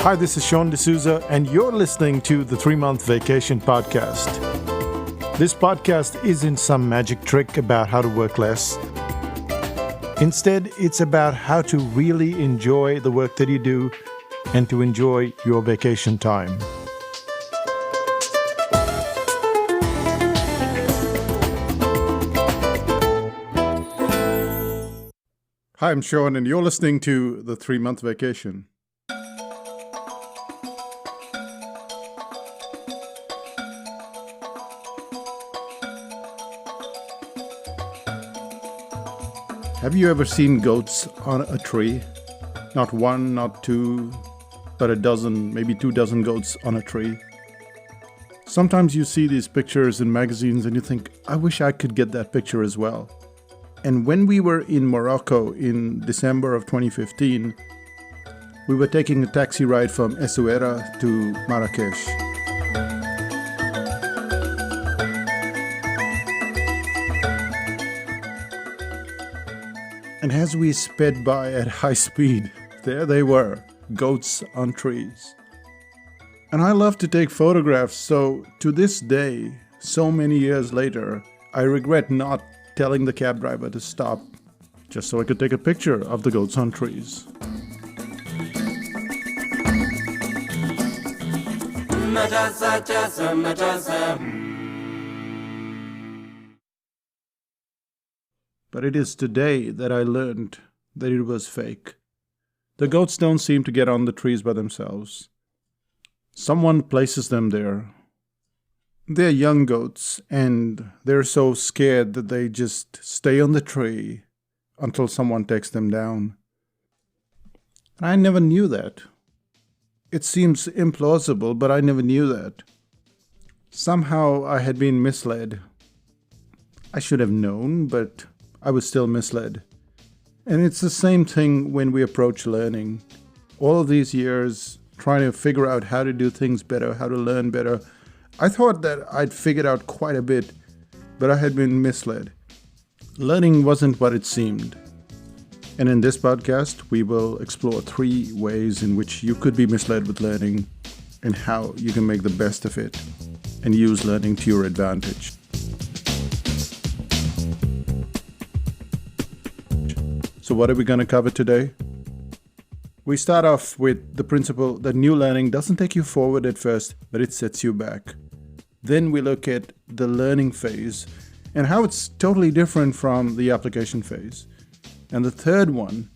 Hi, this is Sean D'Souza, and you're listening to the 3-Month Vacation Podcast. This podcast isn't some magic trick about how to work less. Instead, it's about how to really enjoy the work that you do and to enjoy your vacation time. Hi, I'm Sean, and you're listening to the 3-Month Vacation. Have you ever seen goats on a tree? Not one, not two, but a dozen, maybe 2 dozen goats on a tree. Sometimes you see these pictures in magazines and you think, I wish I could get that picture as well. And when we were in Morocco in December of 2015, we were taking a taxi ride from Essaouira to Marrakesh. And as we sped by at high speed, there they were, goats on trees. And I love to take photographs, so to this day, so many years later, I regret not telling the cab driver to stop, just so I could take a picture of the goats on trees. But it is today that I learned that it was fake. The goats don't seem to get on the trees by themselves. Someone places them there. They're young goats, and they're so scared that they just stay on the tree until someone takes them down. And I never knew that. It seems implausible, but I never knew that. Somehow I had been misled. I should have known, but I was still misled. And it's the same thing when we approach learning. All of these years trying to figure out how to do things better, how to learn better, I thought that I'd figured out quite a bit, but I had been misled. Learning wasn't what it seemed. And in this podcast, we will explore 3 ways in which you could be misled with learning and how you can make the best of it and use learning to your advantage. So what are we going to cover today? We start off with the principle that new learning doesn't take you forward at first, but it sets you back. Then we look at the learning phase and how it's totally different from the application phase. And the third one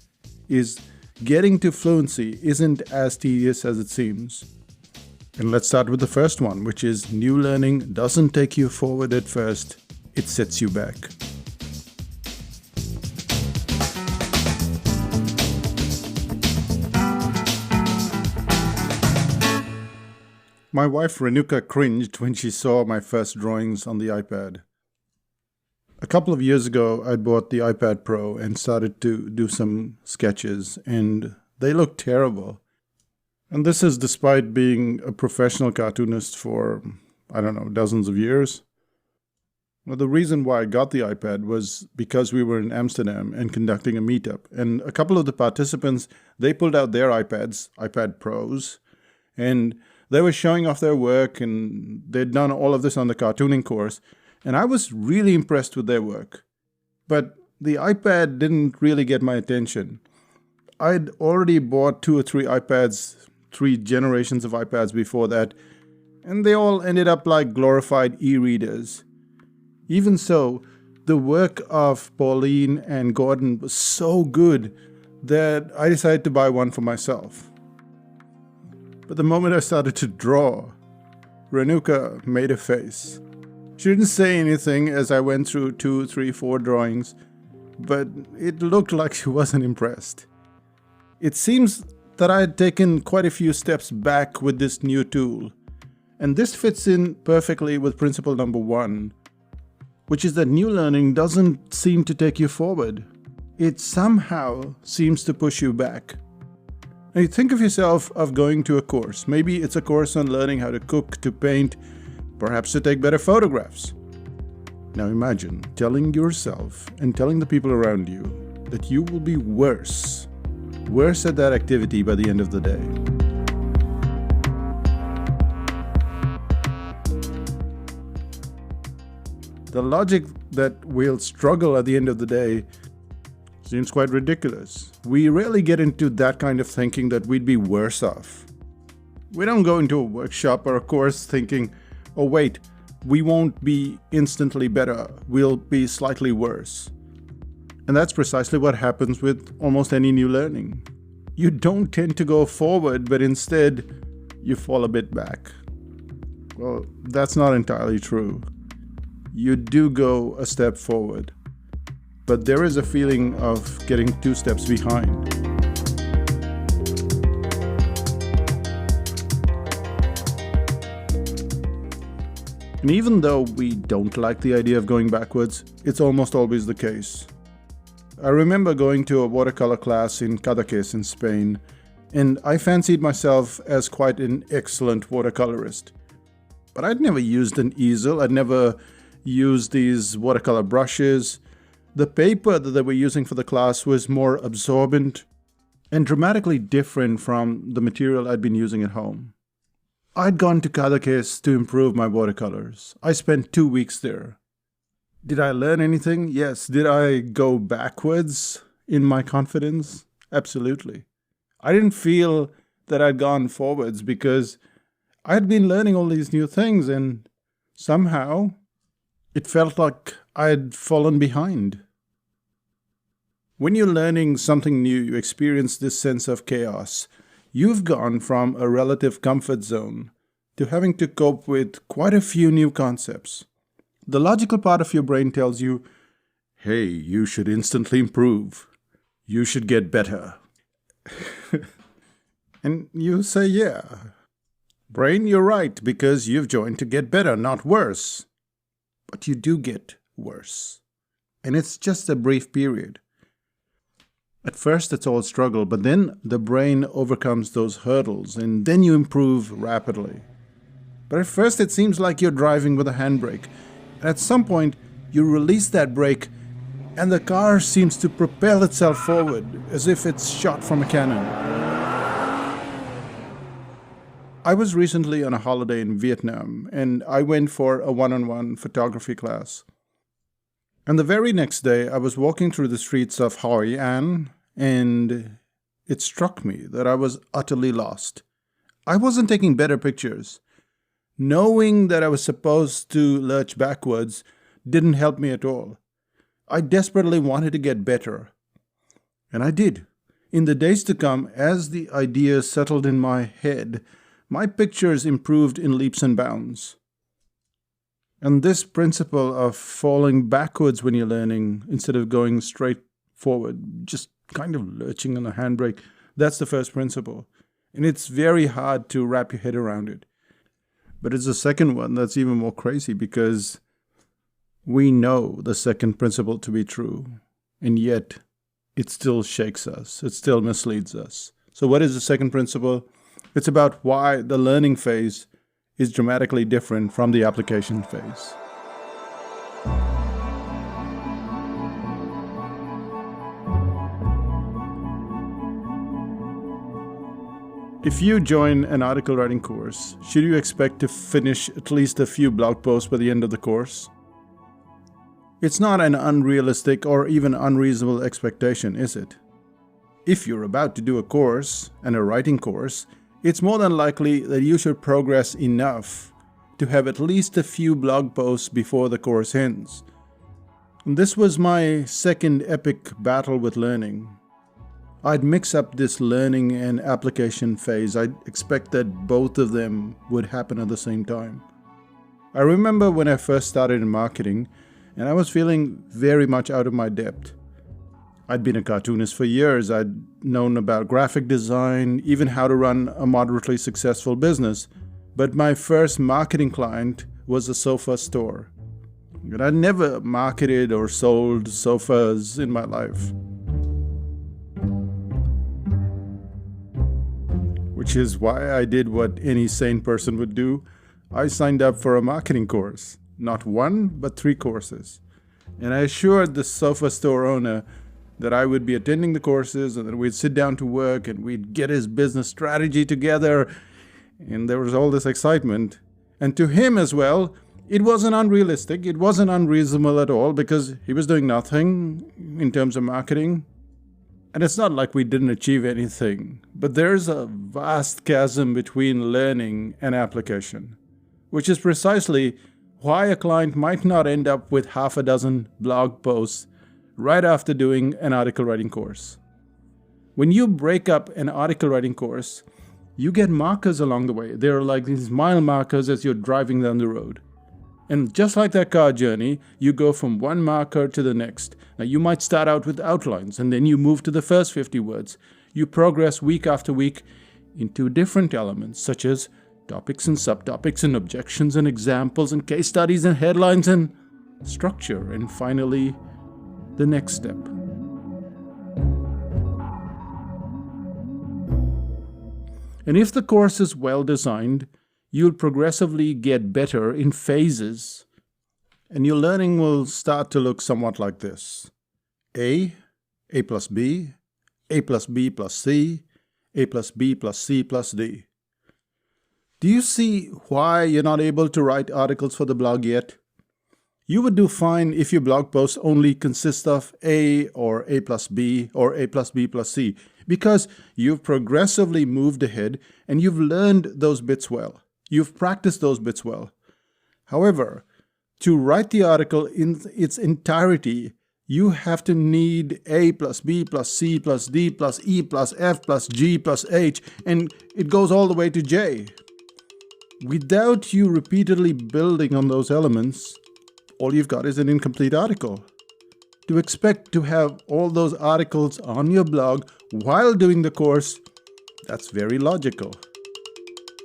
is getting to fluency isn't as tedious as it seems. And let's start with the first one, which is new learning doesn't take you forward at first, it sets you back. My wife Renuka cringed when she saw my first drawings on the iPad. A couple of years ago, I bought the iPad Pro and started to do some sketches, and they look terrible. And this is despite being a professional cartoonist for, dozens of years. Well, the reason why I got the iPad was because we were in Amsterdam and conducting a meetup, and a couple of the participants, they pulled out their iPads, iPad Pros, and they were showing off their work, and they'd done all of this on the cartooning course, and I was really impressed with their work. But the iPad didn't really get my attention. I'd already bought 2 or 3 iPads, 3 generations of iPads before that, and they all ended up like glorified e-readers. Even so, the work of Pauline and Gordon was so good that I decided to buy one for myself. But the moment I started to draw, Renuka made a face. She didn't say anything as I went through 2, 3, 4 drawings, but it looked like she wasn't impressed. It seems that I had taken quite a few steps back with this new tool, and this fits in perfectly with principle number 1, which is that new learning doesn't seem to take you forward. It somehow seems to push you back. Now you think of yourself of going to a course. Maybe it's a course on learning how to cook, to paint, perhaps to take better photographs. Now imagine telling yourself and telling the people around you that you will be worse at that activity by the end of the day. The logic that we'll struggle at the end of the day seems quite ridiculous. We rarely get into that kind of thinking that we'd be worse off. We don't go into a workshop or a course thinking, oh wait, we won't be instantly better, we'll be slightly worse. And that's precisely what happens with almost any new learning. You don't tend to go forward, but instead you fall a bit back. Well, that's not entirely true. You do go a step forward, but there is a feeling of getting 2 steps behind. And even though we don't like the idea of going backwards, it's almost always the case. I remember going to a watercolor class in Cadaqués in Spain, and I fancied myself as quite an excellent watercolorist. But I'd never used an easel, I'd never used these watercolor brushes. The paper that they were using for the class was more absorbent and dramatically different from the material I'd been using at home. I'd gone to Cadaqués to improve my watercolors. I spent 2 weeks there. Did I learn anything? Yes. Did I go backwards in my confidence? Absolutely. I didn't feel that I'd gone forwards because I had been learning all these new things, and somehow it felt like I had fallen behind. When you're learning something new, you experience this sense of chaos. You've gone from a relative comfort zone to having to cope with quite a few new concepts. The logical part of your brain tells you, hey, you should instantly improve. You should get better. And you say, yeah. Brain, you're right, because you've joined to get better, not worse. But you do get worse. And it's just a brief period. At first, it's all struggle, but then the brain overcomes those hurdles, and then you improve rapidly. But at first, it seems like you're driving with a handbrake. And at some point, you release that brake, and the car seems to propel itself forward, as if it's shot from a cannon. I was recently on a holiday in Vietnam, and I went for a one-on-one photography class. And the very next day, I was walking through the streets of Hoi An, and it struck me that I was utterly lost. I wasn't taking better pictures. Knowing that I was supposed to lurch backwards didn't help me at all. I desperately wanted to get better. And I did. In the days to come, as the ideas settled in my head, my pictures improved in leaps and bounds. And this principle of falling backwards when you're learning, instead of going straight forward, just kind of lurching on the handbrake, that's the first principle. And it's very hard to wrap your head around it. But it's the second one that's even more crazy, because we know the second principle to be true, and yet it still shakes us. It still misleads us. So what is the second principle? It's about why the learning phase is dramatically different from the application phase. If you join an article writing course, should you expect to finish at least a few blog posts by the end of the course? It's not an unrealistic or even unreasonable expectation, is it? If you're about to do a course, and a writing course, it's more than likely that you should progress enough to have at least a few blog posts before the course ends. And this was my second epic battle with learning. I'd mix up this learning and application phase. I'd expect that both of them would happen at the same time. I remember when I first started in marketing, and I was feeling very much out of my depth. I'd been a cartoonist for years. I'd known about graphic design, even how to run a moderately successful business. But my first marketing client was a sofa store. And I'd never marketed or sold sofas in my life. Which is why I did what any sane person would do. I signed up for a marketing course. Not one, but 3 courses. And I assured the sofa store owner that I would be attending the courses, and that we'd sit down to work and we'd get his business strategy together. And there was all this excitement. And to him as well, It wasn't unrealistic. It wasn't unreasonable at all because he was doing nothing in terms of marketing. And it's not like we didn't achieve anything, but there's a vast chasm between learning and application, which is precisely why a client might not end up with half a dozen blog posts right after doing an article writing course. When you break up an article writing course, you get markers along the way. There are like these mile markers as you're driving down the road. And just like that car journey, you go from one marker to the next. Now, you might start out with outlines, and then you move to the first 50 words. You progress week after week into different elements, such as topics and subtopics and objections and examples and case studies and headlines and structure. And finally, the next step. And if the course is well designed, you'll progressively get better in phases, and your learning will start to look somewhat like this. A plus B, A plus B plus C, A plus B plus C plus D. Do you see why you're not able to write articles for the blog yet? You would do fine if your blog post only consists of A or A plus B or A plus B plus C, because you've progressively moved ahead and you've learned those bits well. You've practiced those bits well. However, to write the article in its entirety, you have to need A plus B plus C plus D plus E plus F plus G plus H, and it goes all the way to J. Without you repeatedly building on those elements, all you've got is an incomplete article. To expect to have all those articles on your blog while doing the course, that's very logical.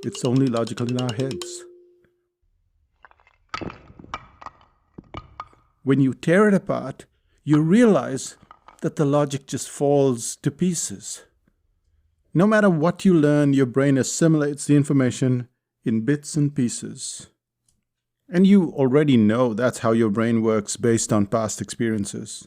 It's only logical in our heads. When you tear it apart, you realize that the logic just falls to pieces. No matter what you learn, your brain assimilates the information in bits and pieces. And you already know that's how your brain works based on past experiences.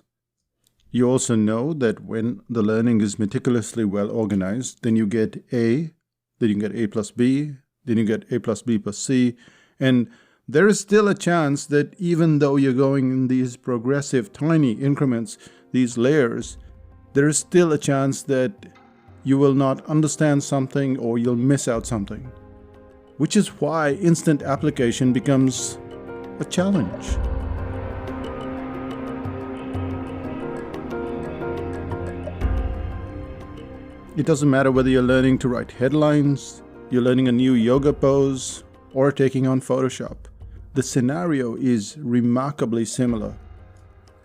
You also know that when the learning is meticulously well organized, then you get A, then you get A plus B, then you get A plus B plus C, and there is still a chance that even though you're going in these progressive tiny increments, these layers, there is still a chance that you will not understand something or you'll miss out something, which is why instant application becomes a challenge. It doesn't matter whether you're learning to write headlines, you're learning a new yoga pose, or taking on Photoshop. The scenario is remarkably similar.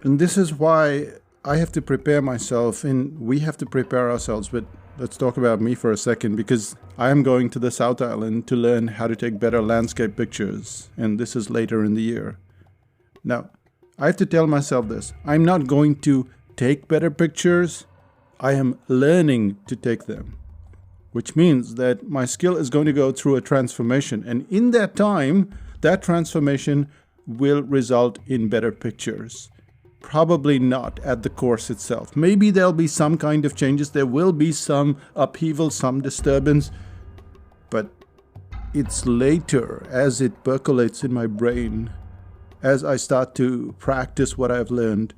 And this is why I have to prepare myself, and we have to prepare ourselves. But let's talk about me for a second, because I am going to the South Island to learn how to take better landscape pictures, and this is later in the year. Now, I have to tell myself this. I'm not going to take better pictures. I am learning to take them, which means that my skill is going to go through a transformation. And in that time, that transformation will result in better pictures. Probably not at the course itself. Maybe there'll be some kind of changes. There will be some upheaval, some disturbance. But it's later, as it percolates in my brain, as I start to practice what I've learned,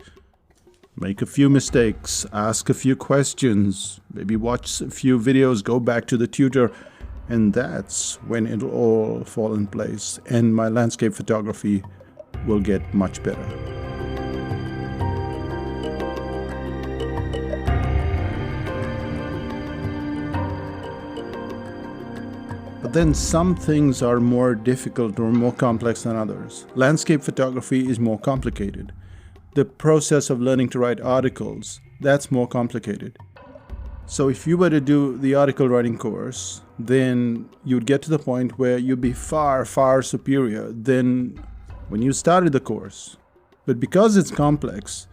make a few mistakes, ask a few questions, maybe watch a few videos, go back to the tutor, and that's when it'll all fall in place and my landscape photography will get much better. But then some things are more difficult or more complex than others. Landscape photography is more complicated. The process of learning to write articles, that's more complicated. So if you were to do the article writing course, then you'd get to the point where you'd be far, far superior than when you started the course. But because it's complex,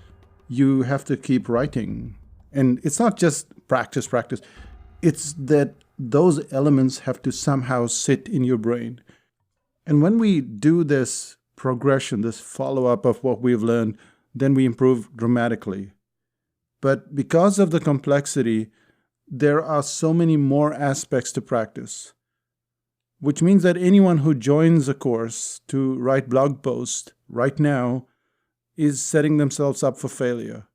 you have to keep writing. And it's not just practice. It's that those elements have to somehow sit in your brain. And when we do this progression, this follow-up of what we've learned, then we improve dramatically. But because of the complexity, there are so many more aspects to practice. which means that anyone who joins a course to write blog posts right now is setting themselves up for failure.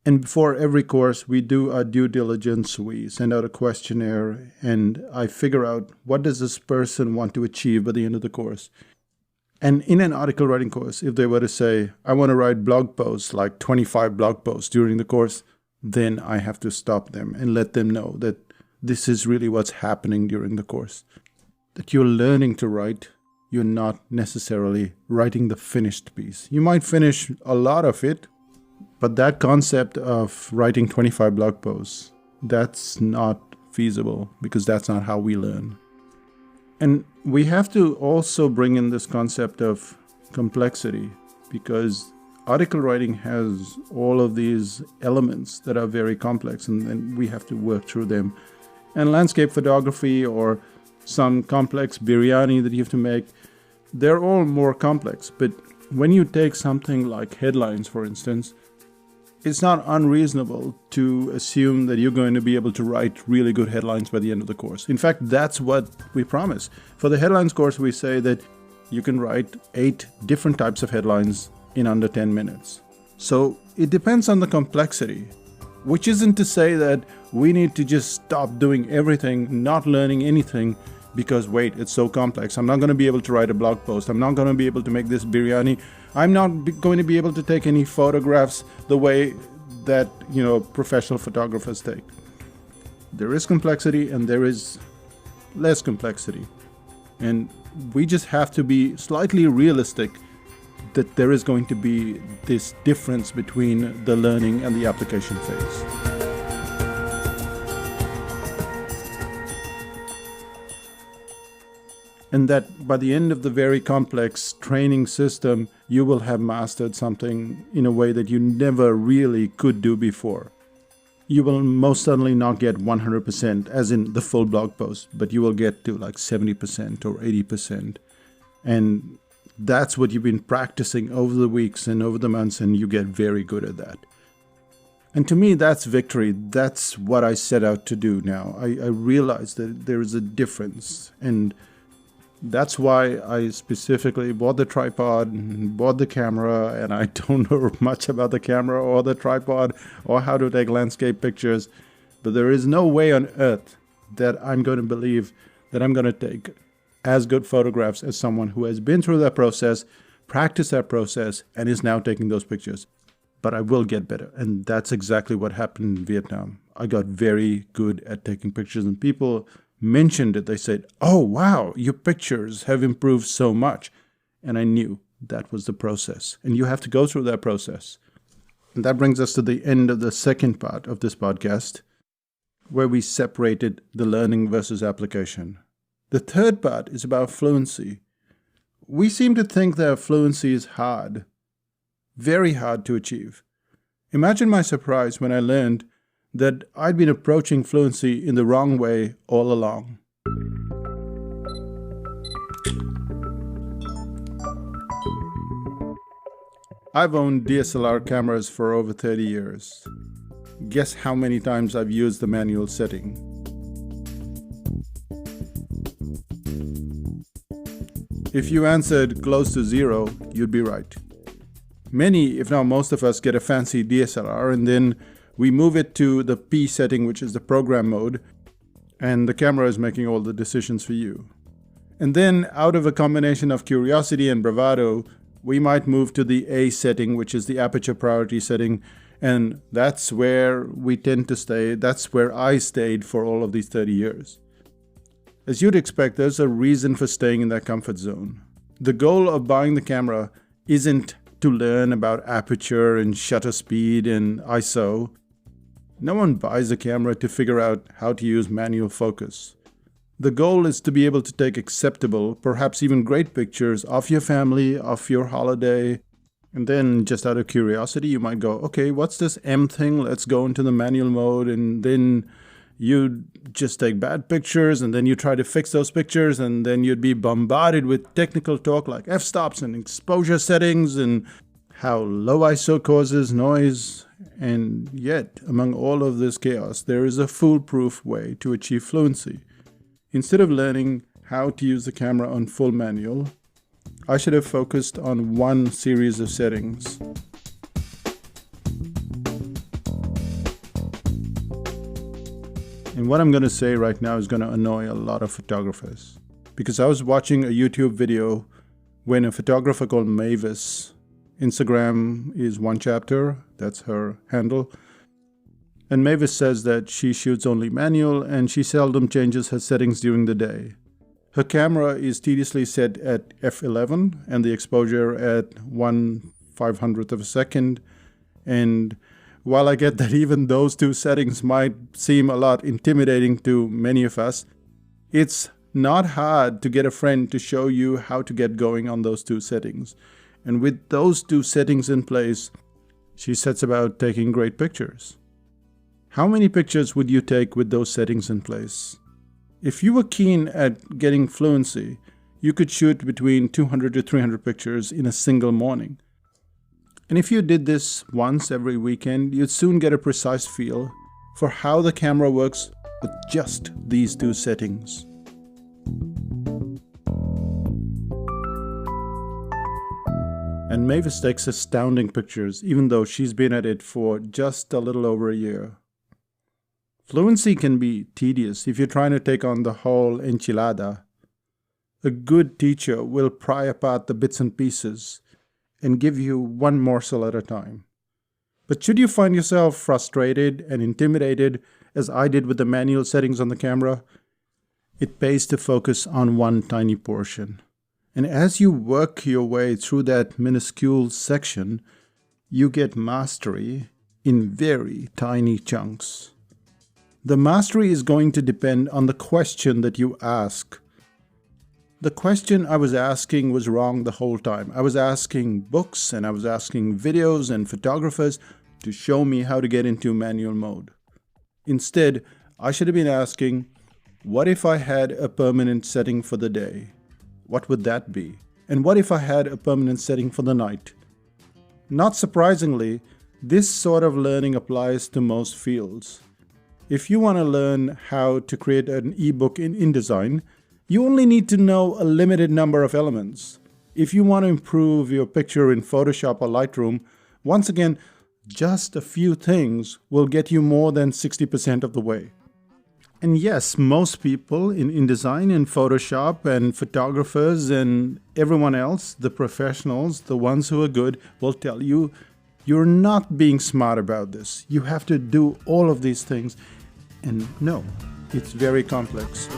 And before every course, we do our due diligence. We send out a questionnaire, and I figure out what does this person want to achieve by the end of the course. And in an article writing course, if they were to say, I want to write blog posts, like 25 blog posts during the course, then I have to stop them and let them know that this is really what's happening during the course. That you're learning to write, you're not necessarily writing the finished piece. You might finish a lot of it, but that concept of writing 25 blog posts, that's not feasible because that's not how we learn. And we have to also bring in this concept of complexity because article writing has all of these elements that are very complex and we have to work through them. And landscape photography or some complex biryani that you have to make, they're all more complex. But when you take something like headlines, for instance, it's not unreasonable to assume that you're going to be able to write really good headlines by the end of the course. In fact, that's what we promise. For the headlines course, we say that you can write 8 different types of headlines in under 10 minutes. So it depends on the complexity, which isn't to say that we need to just stop doing everything, not learning anything, because wait, it's so complex. I'm not going to be able to write a blog post. I'm not going to be able to make this biryani. I'm not going to be able to take any photographs the way that, professional photographers take. There is complexity and there is less complexity. And we just have to be slightly realistic that there is going to be this difference between the learning and the application phase. And that by the end of the very complex training system, you will have mastered something in a way that you never really could do before. You will most certainly not get 100%, as in the full blog post, but you will get to like 70% or 80%. And that's what you've been practicing over the weeks and over the months, and you get very good at that. And to me, that's victory. That's what I set out to do now. I realize that there is a difference, and that's why I specifically bought the tripod and bought the camera, and I don't know much about the camera or the tripod or how to take landscape pictures, but there is no way on earth that I'm going to believe that I'm going to take as good photographs as someone who has been through that process, practiced that process, and is now taking those pictures. But I will get better, and that's exactly what happened in Vietnam. I got very good at taking pictures, and people mentioned it. They said, oh, wow, your pictures have improved so much. And I knew that was the process. And you have to go through that process. And that brings us to the end of the second part of this podcast, where we separated the learning versus application. The third part is about fluency. We seem to think that fluency is hard, very hard to achieve. Imagine my surprise when I learned that I'd been approaching fluency in the wrong way all along. I've owned DSLR cameras for over 30 years. Guess how many times I've used the manual setting? If you answered close to 0, you'd be right. Many, if not most of us, get a fancy DSLR and then we move it to the P setting, which is the program mode, and the camera is making all the decisions for you. And then, out of a combination of curiosity and bravado, we might move to the A setting, which is the aperture priority setting, and that's where we tend to stay. That's where I stayed for all of these 30 years. As you'd expect, there's a reason for staying in that comfort zone. The goal of buying the camera isn't to learn about aperture and shutter speed and ISO. No one buys a camera to figure out how to use manual focus. The goal is to be able to take acceptable, perhaps even great pictures of your family, of your holiday, and then just out of curiosity, you might go, okay, what's this M thing? Let's go into the manual mode, and then you just take bad pictures, and then you try to fix those pictures, and then you'd be bombarded with technical talk like f-stops and exposure settings and how low ISO causes noise. And yet, among all of this chaos, there is a foolproof way to achieve fluency. Instead of learning how to use the camera on full manual, I should have focused on one series of settings. And what I'm going to say right now is going to annoy a lot of photographers. Because I was watching a YouTube video when a photographer called Mavis, Instagram is one chapter, that's her handle. And Mavis says that she shoots only manual and she seldom changes her settings during the day. Her camera is tediously set at f11 and the exposure at 1/500th of a second. And while I get that even those two settings might seem a lot intimidating to many of us, it's not hard to get a friend to show you how to get going on those two settings. And with those two settings in place, she sets about taking great pictures. How many pictures would you take with those settings in place? If you were keen at getting fluency, you could shoot between 200 to 300 pictures in a single morning. And if you did this once every weekend, you'd soon get a precise feel for how the camera works with just these two settings. And Mavis takes astounding pictures, even though she's been at it for just a little over a year. Fluency can be tedious if you're trying to take on the whole enchilada. A good teacher will pry apart the bits and pieces and give you one morsel at a time. But should you find yourself frustrated and intimidated, as I did with the manual settings on the camera, it pays to focus on one tiny portion. And as you work your way through that minuscule section, you get mastery in very tiny chunks. The mastery is going to depend on the question that you ask. The question I was asking was wrong the whole time. I was asking books and I was asking videos and photographers to show me how to get into manual mode. Instead, I should have been asking, what if I had a permanent setting for the day? What would that be? And what if I had a permanent setting for the night? Not surprisingly, this sort of learning applies to most fields. If you want to learn how to create an ebook in InDesign, you only need to know a limited number of elements. If you want to improve your picture in Photoshop or Lightroom, once again, just a few things will get you more than 60% of the way. And yes, most people in InDesign and Photoshop and photographers and everyone else, the professionals, the ones who are good, will tell you you're not being smart about this. You have to do all of these things. And no, it's very complex.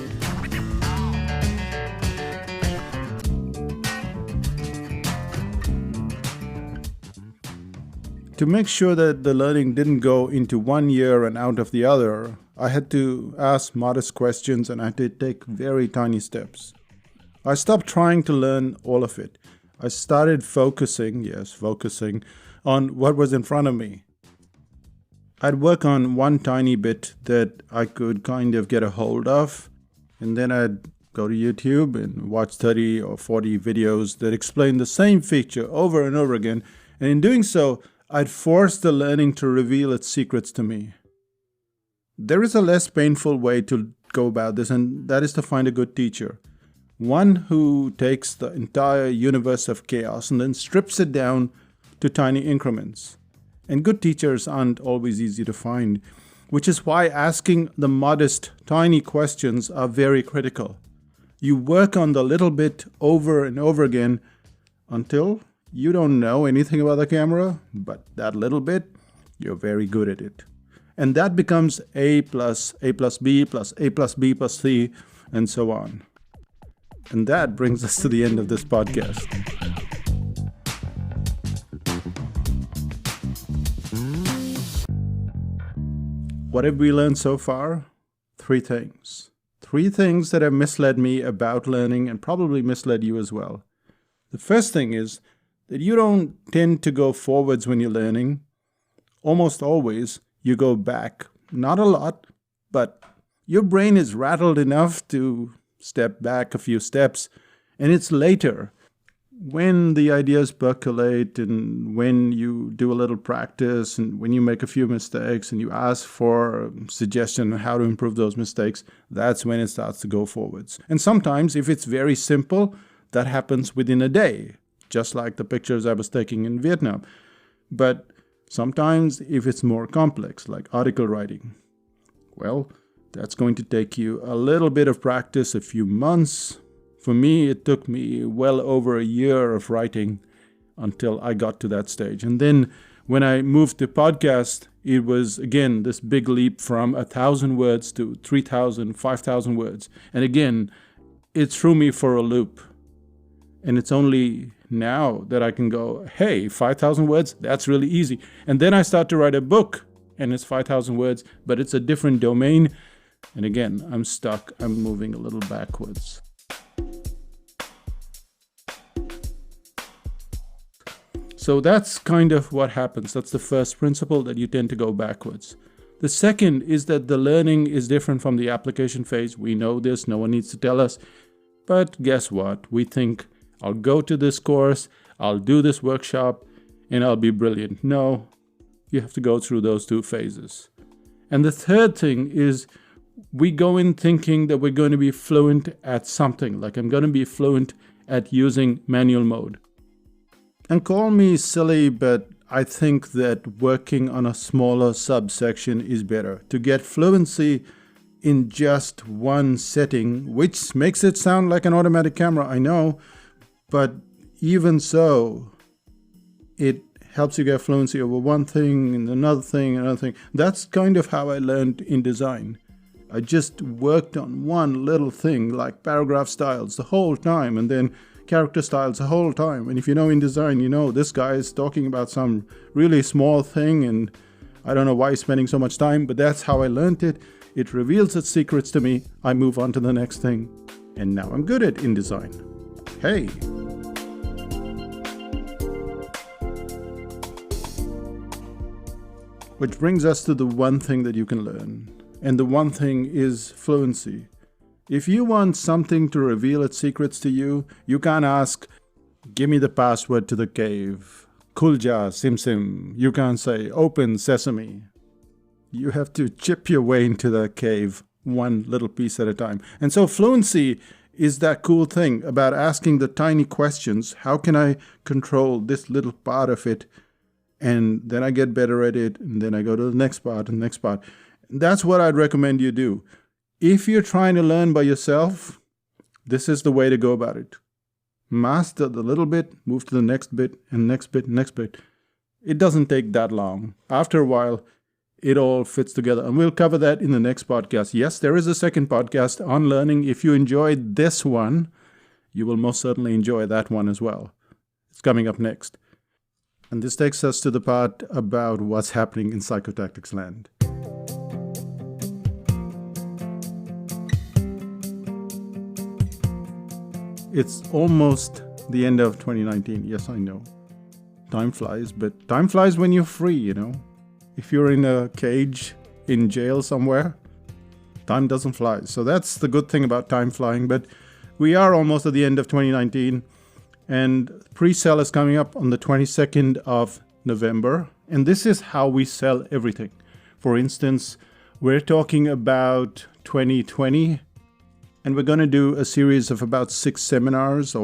To make sure that the learning didn't go into one ear and out of the other, I had to ask modest questions and I had to take very tiny steps. I stopped trying to learn all of it. I started focusing on what was in front of me. I'd work on one tiny bit that I could kind of get a hold of, and then I'd go to YouTube and watch 30 or 40 videos that explain the same feature over and over again, and in doing so, I'd force the learning to reveal its secrets to me. There is a less painful way to go about this, and that is to find a good teacher. One who takes the entire universe of chaos and then strips it down to tiny increments. And good teachers aren't always easy to find, which is why asking the modest, tiny questions are very critical. You work on the little bit over and over again until you don't know anything about the camera, but that little bit, you're very good at it. And that becomes A plus B plus A plus B plus C, and so on. And that brings us to the end of this podcast. What have we learned so far? 3 things. 3 things that have misled me about learning and probably misled you as well. The first thing is that you don't tend to go forwards when you're learning. Almost always, you go back. Not a lot, but your brain is rattled enough to step back a few steps, and it's later when the ideas percolate and when you do a little practice and when you make a few mistakes and you ask for suggestion on how to improve those mistakes, that's when it starts to go forwards. And sometimes, if it's very simple, that happens within a day, just like the pictures I was taking in Vietnam. But sometimes, if it's more complex, like article writing, well, that's going to take you a little bit of practice, a few months. For me, it took me well over a year of writing until I got to that stage. And then when I moved to podcast, it was, again, this big leap from 1,000 words to 3,000, 5,000 words. And again, it threw me for a loop. And it's only now that I can go, hey, 5,000 words, that's really easy. And then I start to write a book, and it's 5,000 words, but it's a different domain. And again, I'm stuck. I'm moving a little backwards. So that's kind of what happens. That's the first principle, that you tend to go backwards. The second is that the learning is different from the application phase. We know this. No one needs to tell us. But guess what? We think, I'll go to this course, I'll do this workshop, and I'll be brilliant. No, you have to go through those two phases. And the third thing is, we go in thinking that we're going to be fluent at something, like I'm going to be fluent at using manual mode. And call me silly, but I think that working on a smaller subsection is better. To get fluency in just one setting, which makes it sound like an automatic camera, I know, but even so, it helps you get fluency over one thing and another thing, another thing. That's kind of how I learned in design. I just worked on one little thing, like paragraph styles, the whole time, and then character styles the whole time. And if you know in design, you know this guy is talking about some really small thing, and I don't know why he's spending so much time, but that's how I learned it. It reveals its secrets to me. I move on to the next thing, and now I'm good at InDesign. Hey! Which brings us to the one thing that you can learn. And the one thing is fluency. If you want something to reveal its secrets to you, you can't ask, give me the password to the cave. Kulja, sim sim. You can't say, open sesame. You have to chip your way into the cave one little piece at a time. And so fluency is that cool thing about asking the tiny questions. How can I control this little part of it? And then I get better at it, and then I go to the next part and next part. That's what I'd recommend you do. If you're trying to learn by yourself, this is the way to go about it. Master the little bit, move to the next bit, and next bit, next bit. It doesn't take that long. After a while, it all fits together. And we'll cover that in the next podcast. Yes, there is a second podcast on learning. If you enjoyed this one, you will most certainly enjoy that one as well. It's coming up next. And this takes us to the part about what's happening in psychotactics land. It's almost the end of 2019. Yes, I know. Time flies, but time flies when you're free, you know. If you're in a cage, in jail somewhere, time doesn't fly. So that's the good thing about time flying. But we are almost at the end of 2019. And pre-sale is coming up on the 22nd of November. And this is how we sell everything. For instance, we're talking about 2020. And we're going to do a series of about 6 webinars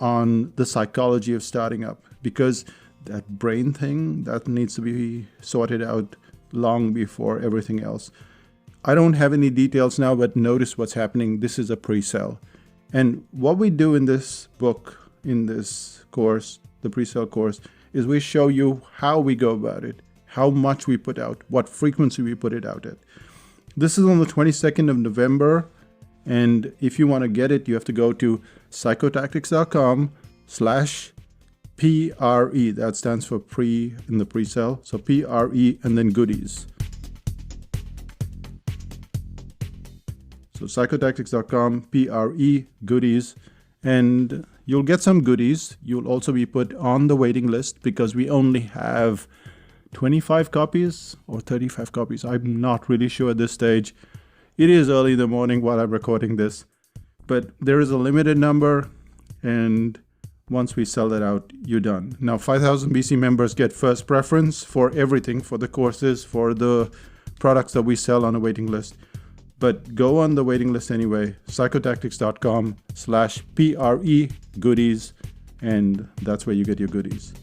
on the psychology of starting up. Because that brain thing, that needs to be sorted out long before everything else. I don't have any details now, but notice what's happening. This is a pre-sale. And what we do in this book, in this course, the pre-sale course, is we show you how we go about it, how much we put out, what frequency we put it out at. This is on the 22nd of November, and if you want to get it, you have to go to psychotactics.com/PRE. That stands for pre in the pre-sale. So PRE and then goodies. So psychotactics.com, PRE, goodies. And you'll get some goodies. You'll also be put on the waiting list because we only have 25 copies or 35 copies. I'm not really sure at this stage. It is early in the morning while I'm recording this. But there is a limited number. And once we sell that out, you're done. Now, 5000 BC members get first preference for everything, for the courses, for the products that we sell on a waiting list. But go on the waiting list anyway, psychotactics.com/PRE goodies, and that's where you get your goodies.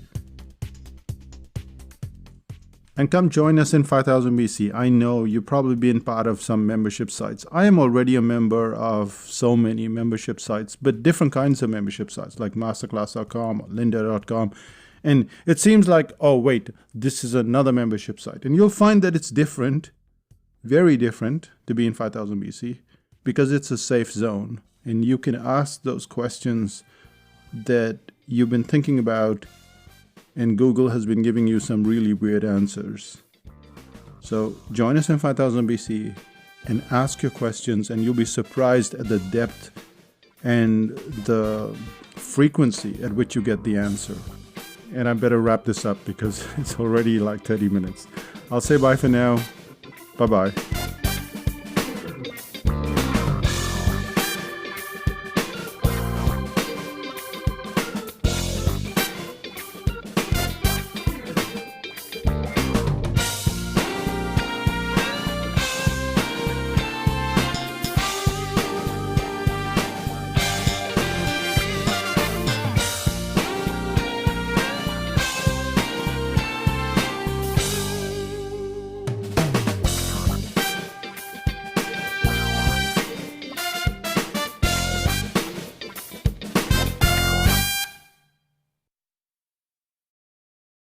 And come join us in 5000 BC. I know you've probably been part of some membership sites. I am already a member of so many membership sites, but different kinds of membership sites like masterclass.com or lynda.com. And it seems like, oh, wait, this is another membership site. And you'll find that it's different, very different to be in 5000 BC because it's a safe zone. And you can ask those questions that you've been thinking about, and Google has been giving you some really weird answers. So join us in 5000 BC and ask your questions, and you'll be surprised at the depth and the frequency at which you get the answer. And I better wrap this up because it's already like 30 minutes. I'll say bye for now. Bye-bye.